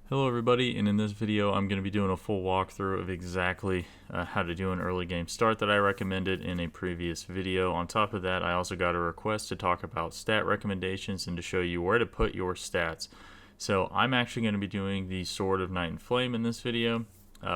Hello everybody, and in this video I'm going to be doing a full walkthrough of exactly how to do an early game start that I recommended in a previous video. On top of that, I also got a request to talk about stat recommendations and to show you where to put your stats. So I'm actually going to be doing the Sword of Night and Flame in this video,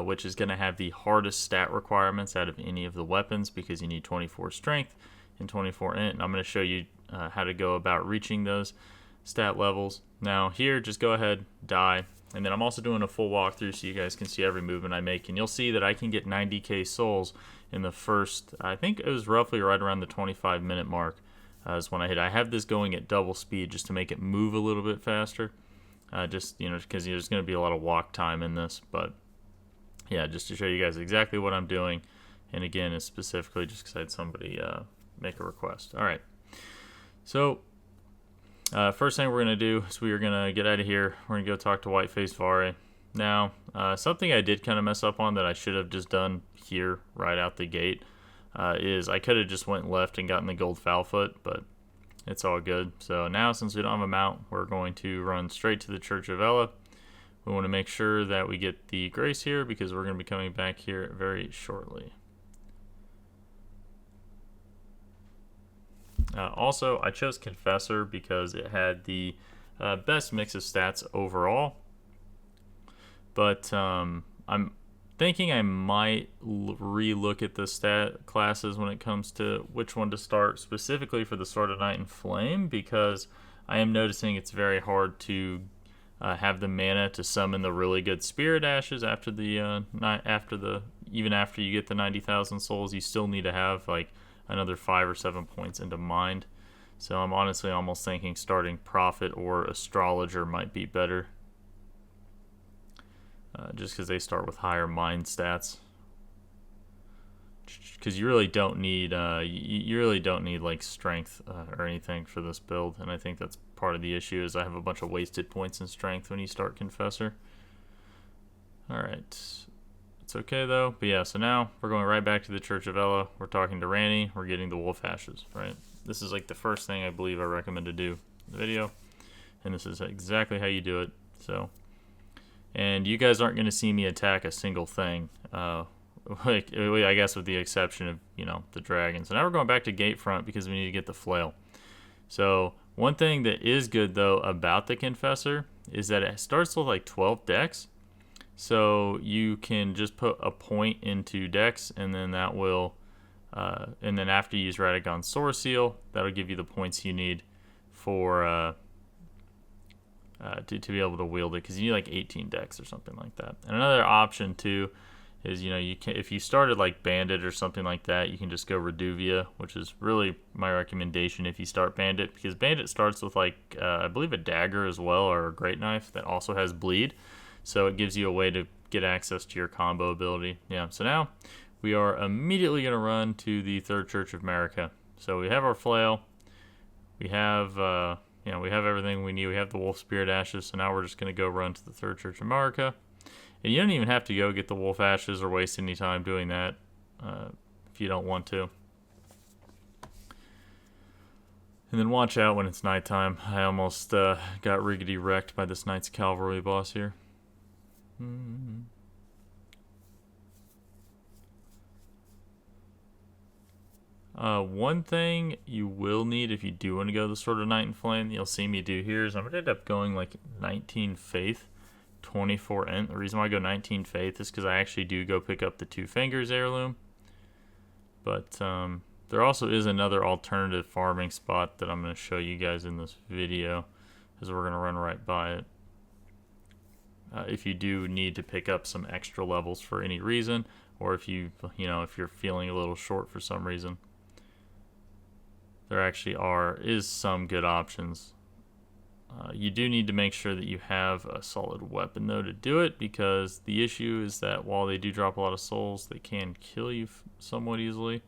which is going to have the hardest stat requirements out of any of the weapons because you need 24 strength and 24 int, and I'm going to show you how to go about reaching those stat levels. Now here, just go ahead, die. And then I'm also doing a full walkthrough so you guys can see every movement I make. And you'll see that I can get 90k souls in the first, I think it was roughly right around the 25-minute mark is when I hit. I have this going at double speed just to make it move a little bit faster. Just, because there's going to be a lot of walk time in this. But yeah, just to show you guys exactly what I'm doing. And again, it's specifically just because I had somebody make a request. All right. So first thing we're going to do is we are going to get out of here. We're going to go talk to Whiteface Vare. Now, something I did kind of mess up on that I should have just done here right out the gate is I could have just went left and gotten the gold foul foot, but it's all good. So now, since we don't have a mount, we're going to run straight to the Church of Ella. We want to make sure that we get the grace here because we're going to be coming back here very shortly. Also, I chose Confessor because it had the best mix of stats overall. But I'm thinking I might re-look at the stat classes when it comes to which one to start, specifically for the Sword of Night and Flame, because I am noticing it's very hard to have the mana to summon the really good Spirit Ashes after the even after you get the 90,000 souls. You still need to have like another 5 or 7 points into Mind. So I'm honestly almost thinking starting Prophet or Astrologer might be better. Just because they start with higher Mind stats. Because you really don't need like strength or anything for this build, and I think that's part of the issue is I have a bunch of wasted points in strength when you start Confessor. Alright. It's okay though, but yeah, so now we're going right back to the Church of Ella. We're talking to Ranny. We're getting the Wolf Ashes, right? This is like the first thing I believe I recommend to do in the video, and this is exactly how you do it. So, and you guys aren't going to see me attack a single thing, like I guess with the exception of the dragons. So now we're going back to Gatefront because we need to get the flail. So one thing that is good though about the Confessor is that it starts with like 12 decks. So you can just put a point into Dex, and then that will, and then after you use Radagon's Soar Seal, that'll give you the points you need for to be able to wield it, because you need like 18 Dex or something like that. And another option too is you can, if you started like Bandit or something like that, you can just go Reduvia, which is really my recommendation if you start Bandit, because Bandit starts with like I believe a dagger as well, or a great knife that also has bleed. So it gives you a way to get access to your combo ability. Yeah, so now we are immediately going to run to the Third Church of America. So we have our flail. We have, we have everything we need. We have the Wolf Spirit Ashes. So now we're just going to go run to the Third Church of America. And you don't even have to go get the Wolf Ashes or waste any time doing that if you don't want to. And then watch out when it's nighttime. I almost got riggedy wrecked by this Knight's Cavalry boss here. One thing you will need if you do want to go the Sword of Night and Flame, you'll see me do here is I'm going to end up going like 19 Faith, 24 Int. The reason why I go 19 Faith is because I actually do go pick up the 2 Fingers heirloom. But there also is another alternative farming spot that I'm going to show you guys in this video, as we're going to run right by it. If you do need to pick up some extra levels for any reason, or if if you're feeling a little short for some reason, there actually is some good options. You do need to make sure that you have a solid weapon though to do it, because the issue is that while they do drop a lot of souls, they can kill you somewhat easily.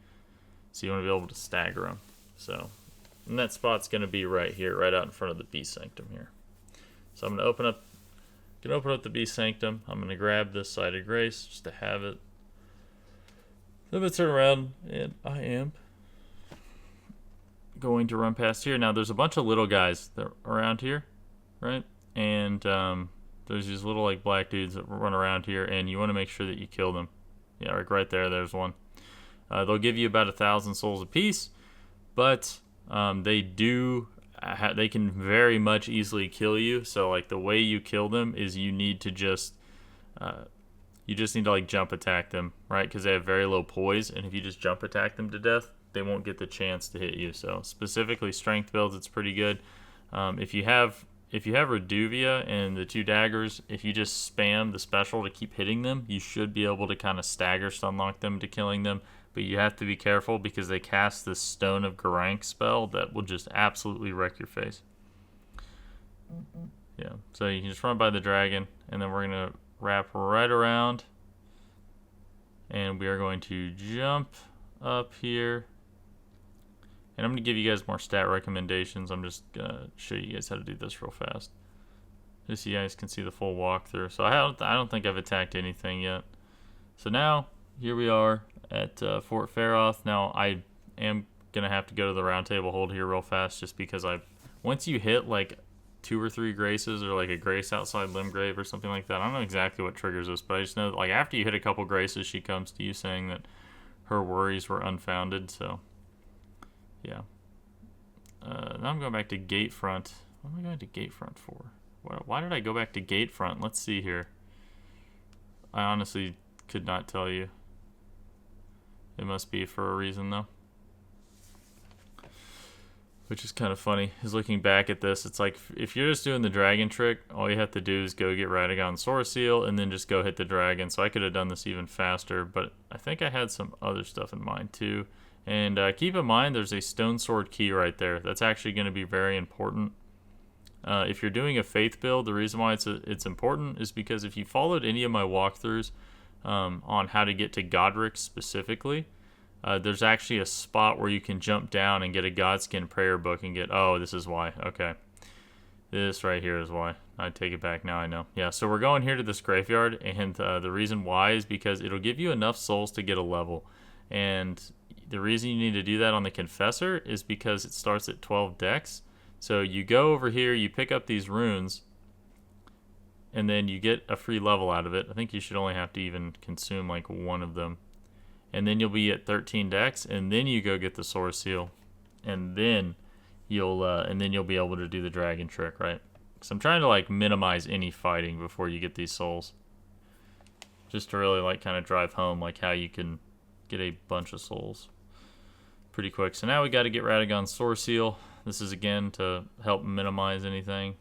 So you want to be able to stagger them. So, and that spot's going to be right here, right out in front of the Beast Sanctum here. So I'm going to open up the Beast Sanctum. I'm going to grab this Side of Grace just to have it. Then I'm going to turn around, and I am going to run past here. Now, there's a bunch of little guys that are around here, right? And there's these little like black dudes that run around here, and you want to make sure that you kill them. Yeah, like right there, there's one. They'll give you about 1,000 souls apiece, but they can very much easily kill you. So like the way you kill them is you need to just need to like jump attack them, right? Because they have very low poise, and if you just jump attack them to death, they won't get the chance to hit you. So specifically strength builds, it's pretty good. If you have Reduvia and the 2 daggers, if you just spam the special to keep hitting them, you should be able to kind of stagger stunlock them to killing them. But you have to be careful because they cast this Stone of Garank spell that will just absolutely wreck your face. Yeah, so you can just run by the dragon, and then we're going to wrap right around. And we are going to jump up here. And I'm going to give you guys more stat recommendations. I'm just going to show you guys how to do this real fast, just so you guys can see the full walkthrough. So I don't think I've attacked anything yet. So now, here we are at Fort Faroth. Now, I am going to have to go to the round table hold here real fast, just because once you hit like 2 or 3 graces, or like a grace outside Limgrave or something like that, I don't know exactly what triggers this, but I just know that like after you hit a couple graces, she comes to you saying that her worries were unfounded. So yeah. Now I'm going back to Gatefront. What am I going to Gatefront for? Why did I go back to Gatefront? Let's see here. I honestly could not tell you. It must be for a reason, though. Which is kind of funny, is looking back at this, it's like, if you're just doing the dragon trick, all you have to do is go get Radagon Source Seal, and then just go hit the dragon. So I could have done this even faster, but I think I had some other stuff in mind, too. And keep in mind, there's a Stone Sword key right there. That's actually going to be very important. If you're doing a Faith build, the reason why it's important is because if you followed any of my walkthroughs on how to get to Godric specifically, there's actually a spot where you can jump down and get a Godskin prayer book and get, oh, this is why. Okay. This right here is why. I take it back now, I know. Yeah, so we're going here to this graveyard, and the reason why is because it'll give you enough souls to get a level. And the reason you need to do that on the Confessor is because it starts at 12 dex. So you go over here, you pick up these runes, and then you get a free level out of it. I think you should only have to even consume like 1 of them. And then you'll be at 13 dex, and then you go get the Source Seal, and then you'll be able to do the dragon trick, right? So I'm trying to like minimize any fighting before you get these souls, just to really like kind of drive home like how you can get a bunch of souls pretty quick. So now we got to get Radagon's Source Seal. This is again to help minimize anything.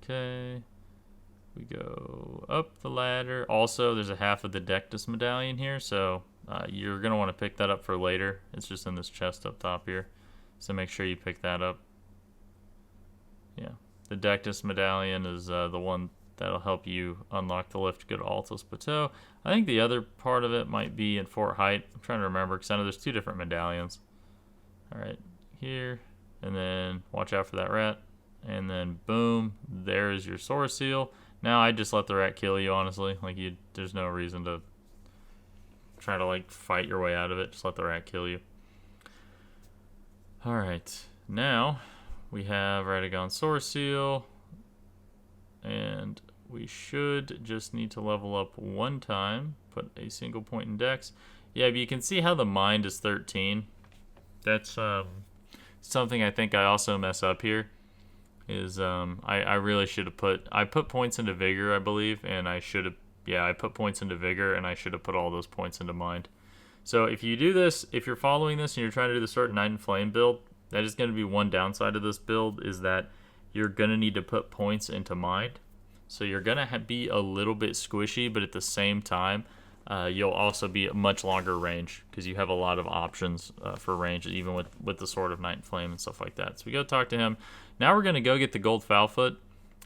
Okay. We go up the ladder. Also, there's a half of the Dectus medallion here, so you're going to want to pick that up for later. It's just in this chest up top here, so make sure you pick that up. Yeah, the Dectus medallion is the one that'll help you unlock the lift to go to Altus Plateau. I think the other part of it might be in Fort Height. I'm trying to remember because I know there's 2 different medallions. Alright, here, and then watch out for that rat. And then boom, there is your Source Seal. Now I just let the rat kill you, honestly. Like there's no reason to try to like fight your way out of it. Just let the rat kill you. Alright, now we have Radagon Source Seal. And we should just need to level up 1 time. Put a single point in dex. Yeah, but you can see how the mind is 13. That's something I think I also mess up here. Is I really should have I put points into vigor, I believe, and I should have, yeah, I put points into vigor, and I should have put all those points into mind. So if you do this, if you're following this and you're trying to do the Sword Knight and Flame build, that is going to be one downside of this build, is that you're going to need to put points into mind. So you're going to be a little bit squishy, but at the same time, you'll also be at much longer range because you have a lot of options for range, even with the Sword of Night and Flame and stuff like that. So we go talk to him. Now we're going to go get the Gold Foulfoot.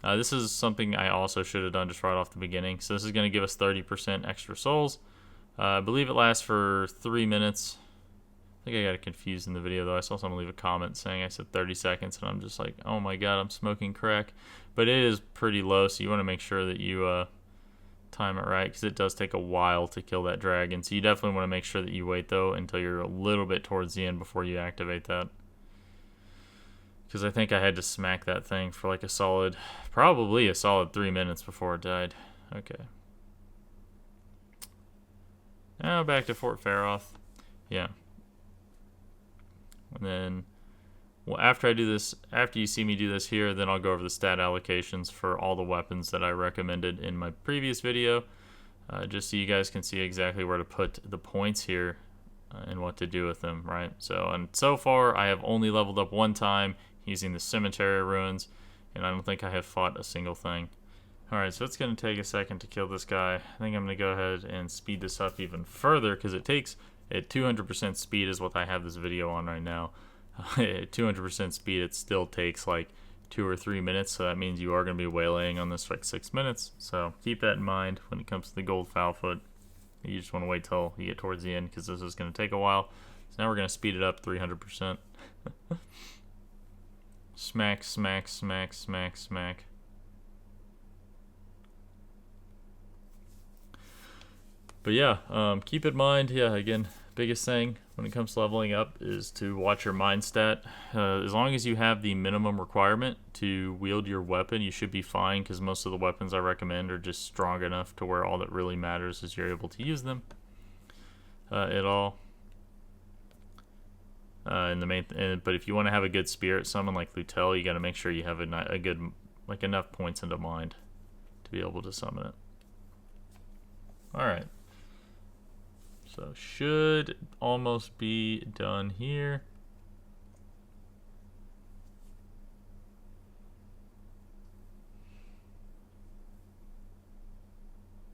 This is something I also should have done just right off the beginning. So this is going to give us 30% extra souls. I believe it lasts for 3 minutes. I think I got it confused in the video, though. I saw someone leave a comment saying I said 30 seconds, and I'm just like, oh my god, I'm smoking crack. But it is pretty low, so you want to make sure that you time it right, because it does take a while to kill that dragon. So you definitely want to make sure that you wait, though, until you're a little bit towards the end before you activate that. because I think I had to smack that thing for like probably a solid 3 minutes before it died. Okay. Now back to Fort Faroth. Yeah. And then, well, after I do this, after you see me do this here, then I'll go over the stat allocations for all the weapons that I recommended in my previous video, just so you guys can see exactly where to put the points here and what to do with them, right? And so far, I have only leveled up one time using the cemetery ruins, and I don't think I have fought a single thing. Alright, so it's going to take a second to kill this guy. I think I'm going to go ahead and speed this up even further, because it takes, at 200% speed is what I have this video on right now. At 200% speed, it still takes like 2 or 3 minutes, so that means you are going to be waylaying on this for like 6 minutes. So keep that in mind when it comes to the gold Foulfoot. You just want to wait till you get towards the end, because this is going to take a while. So now we're going to speed it up 300%. Smack, smack, smack, smack, smack. But yeah, keep in mind, again, biggest thing when it comes to leveling up is to watch your mind stat. As long as you have the minimum requirement to wield your weapon, you should be fine, because most of the weapons I recommend are just strong enough to where all that really matters is you're able to use them at all. But if you want to have a good spirit summon like Lutel, you got to make sure you have a good, like, enough points into mind to be able to summon it. All right. So should almost be done here.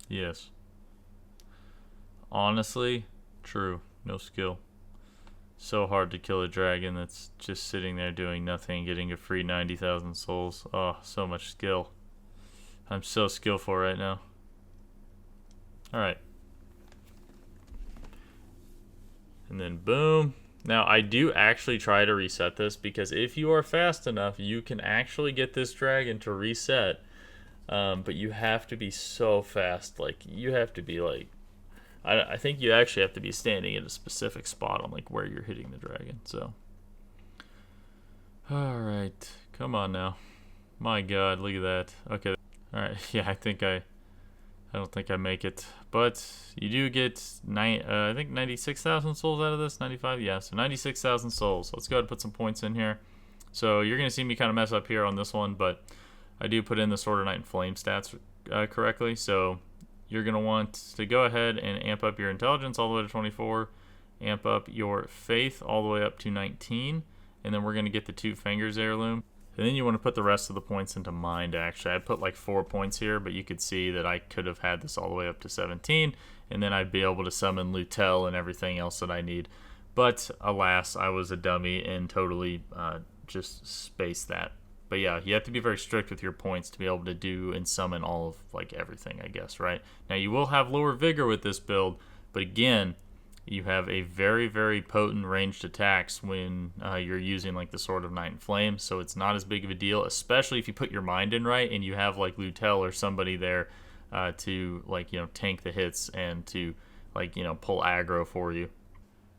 Yes. Honestly, true. No skill. So hard to kill a dragon that's just sitting there doing nothing, getting a free 90,000 souls. Oh, so much skill. I'm so skillful right now. Alright. And then boom. Now I do actually try to reset this, because if you are fast enough, you can actually get this dragon to reset. But you have to be so fast. Like, you have to be like, I think you actually have to be standing at a specific spot on like where you're hitting the dragon. So, all right, come on now. My God, look at that. Okay, all right. Yeah, I don't think I make it, but you do get I think 96,000 souls out of this. 95, yeah. So 96,000 souls. Let's go ahead and put some points in here. So you're gonna see me kind of mess up here on this one, but I do put in the Sword of Night and Flame stats correctly. So you're going to want to go ahead and amp up your intelligence all the way to 24, amp up your faith all the way up to 19, and then we're going to get the 2 fingers heirloom. And then you want to put the rest of the points into mind, actually. I put like 4 points here, but you could see that I could have had this all the way up to 17, and then I'd be able to summon Lutel and everything else that I need. But alas, I was a dummy and totally just spaced that. But yeah, you have to be very strict with your points to be able to do and summon all of like everything, I guess, right? Now you will have lower vigor with this build, but again, you have a very, very potent ranged attacks when you're using like the Sword of Night and Flame, so it's not as big of a deal, especially if you put your mind in right and you have like Lutel or somebody there to like, tank the hits and to like, pull aggro for you.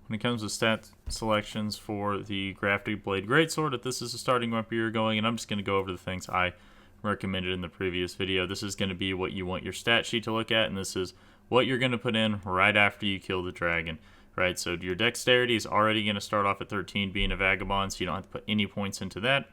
When it comes to stat selections for the Grafted Blade Greatsword, if this is the starting weapon you're going, and I'm just going to go over the things I recommended in the previous video. This is going to be what you want your stat sheet to look at, and this is what you're going to put in right after you kill the dragon, right? So your dexterity is already going to start off at 13, being a vagabond, so you don't have to put any points into that.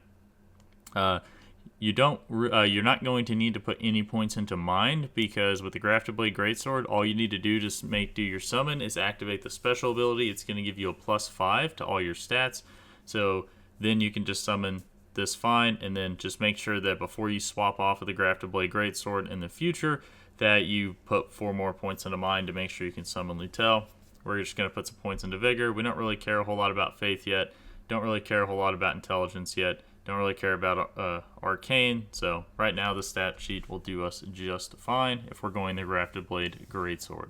You're not going to need to put any points into mind, because with the Grafted Blade Greatsword, all you need to do to do your summon is activate the special ability. It's going to give you a +5 to all your stats, so then you can just summon this fine, and then just make sure that before you swap off of the Grafted Blade Greatsword in the future, that you put 4 more points into mind to make sure you can summon Lutel. We're just going to put some points into Vigor. We don't really care a whole lot about Faith yet. Don't really care a whole lot about Intelligence yet. Don't really care about Arcane. So right now the stat sheet will do us just fine if we're going the Grafted Blade Greatsword.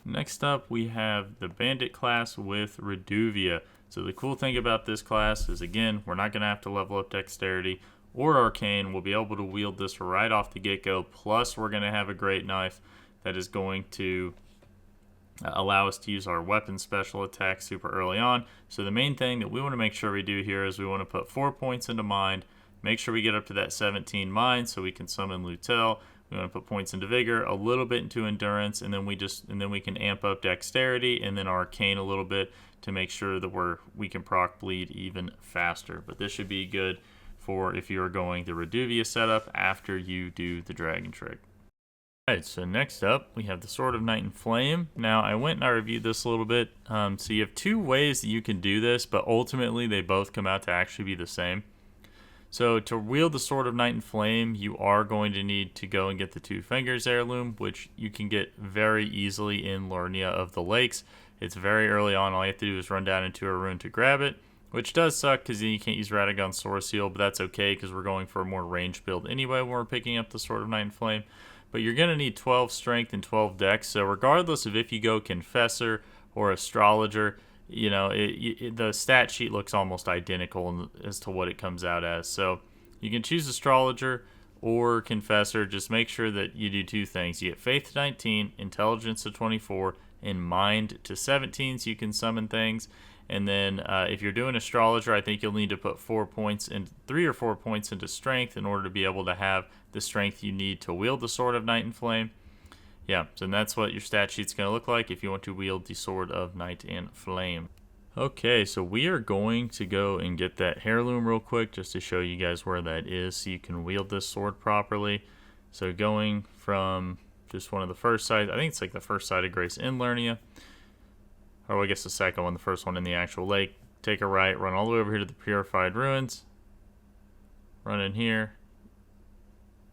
Next up we have the Bandit class with Reduvia. So the cool thing about this class is, again, we're not going to have to level up Dexterity or Arcane. We'll be able to wield this right off the get-go. Plus we're going to have a great knife that is going to allow us to use our weapon special attack super early on. So the main thing that we want to make sure we do here is we want to put 4 points into mind, make sure we get up to that 17 mind so we can summon Lutel. We want to put points into vigor, a little bit into endurance, and then we can amp up dexterity and then arcane a little bit to make sure that we can proc bleed even faster. But this should be good for if you're going the Reduvia setup after you do the dragon trick. Alright, so next up we have the Sword of Night and Flame. Now I went and I reviewed this a little bit. So you have two ways that you can do this, but ultimately they both come out to actually be the same. So to wield the Sword of Night and Flame, you are going to need to go and get the Two Fingers Heirloom, which you can get very easily in Lernia of the Lakes. It's very early on. All you have to do is run down into a ruin to grab it, which does suck because then you can't use Radagon Sword Seal, but that's okay because we're going for a more ranged build anyway when we're picking up the Sword of Night and Flame. But you're going to need 12 strength and 12 dex, so regardless of if you go Confessor or Astrologer, you know, the stat sheet looks almost identical as to what it comes out as. So you can choose Astrologer or Confessor. Just make sure that you do two things. You get Faith to 19, Intelligence to 24, and Mind to 17 so you can summon things. And then if you're doing Astrologer, I think you'll need to put 3 or 4 points into Strength in order to be able to have the strength you need to wield the Sword of Night and Flame. Yeah, so that's what your stat sheet's going to look like if you want to wield the Sword of Night and Flame. Okay, so we are going to go and get that heirloom real quick just to show you guys where that is so you can wield this sword properly. So going from just one of the first sites, I think it's like the first site of Grace in Lernia, or I guess the second one, the first one in the actual lake. Take a right, run all the way over here to the Purified Ruins, run in here,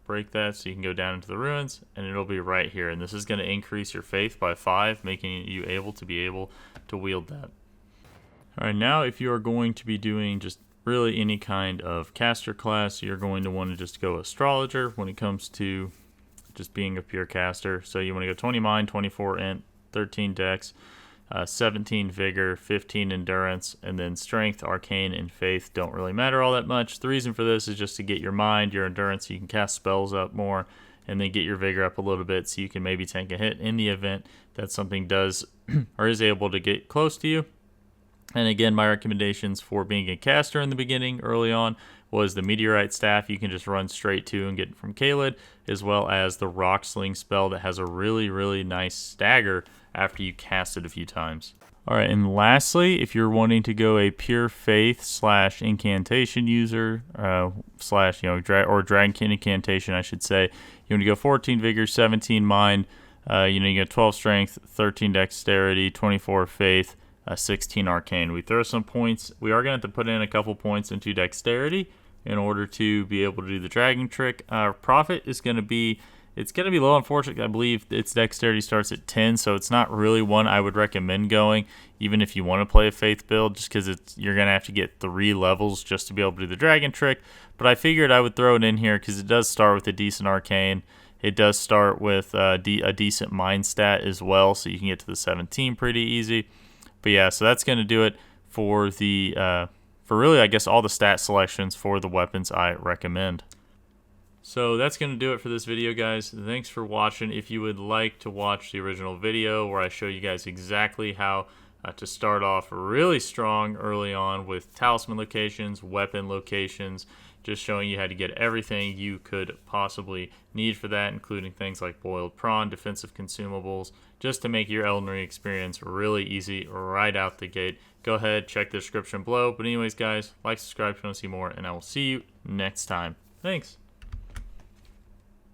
break that so you can go down into the ruins, and it'll be right here. And this is going to increase your faith by 5, making you able to wield that. All right, now if you are going to be doing just really any kind of caster class, you're going to want to just go Astrologer when it comes to just being a pure caster. So you want to go 20 Mind, 24 Int, 13 Dex, 17 Vigor, 15 Endurance, and then Strength, Arcane, and Faith don't really matter all that much. The reason for this is just to get your Mind, your Endurance, so you can cast spells up more, and then get your Vigor up a little bit so you can maybe tank a hit in the event that something does or is able to get close to you. And again, my recommendations for being a caster in the beginning, early on, was the Meteorite Staff you can just run straight to and get from Kaled, as well as the Rock Sling spell that has a really, really nice stagger after you cast it a few times. Alright, and lastly, if you're wanting to go a pure faith / incantation user, or dragon incantation, I should say, you want to go 14 vigor, 17 mind, you get 12 strength, 13 dexterity, 24 faith, 16 arcane. We throw some points. We are going to have to put in a couple points into dexterity in order to be able to do the dragon trick. Our profit is going to be, it's going to be low, unfortunately. I believe its dexterity starts at 10, so it's not really one I would recommend going, even if you want to play a faith build, just because you're going to have to get 3 levels just to be able to do the dragon trick. But I figured I would throw it in here because it does start with a decent arcane. It does start with a decent mind stat as well, so you can get to the 17 pretty easy. But yeah, so that's going to do it for for really, I guess, all the stat selections for the weapons I recommend. So that's going to do it for this video, guys. Thanks for watching. If you would like to watch the original video where I show you guys exactly how to start off really strong early on with talisman locations, weapon locations, just showing you how to get everything you could possibly need for that, including things like boiled prawn, defensive consumables, just to make your Elden Ring experience really easy right out the gate. Go ahead, check the description below. But anyways, guys, like, subscribe if you want to see more, and I will see you next time. Thanks.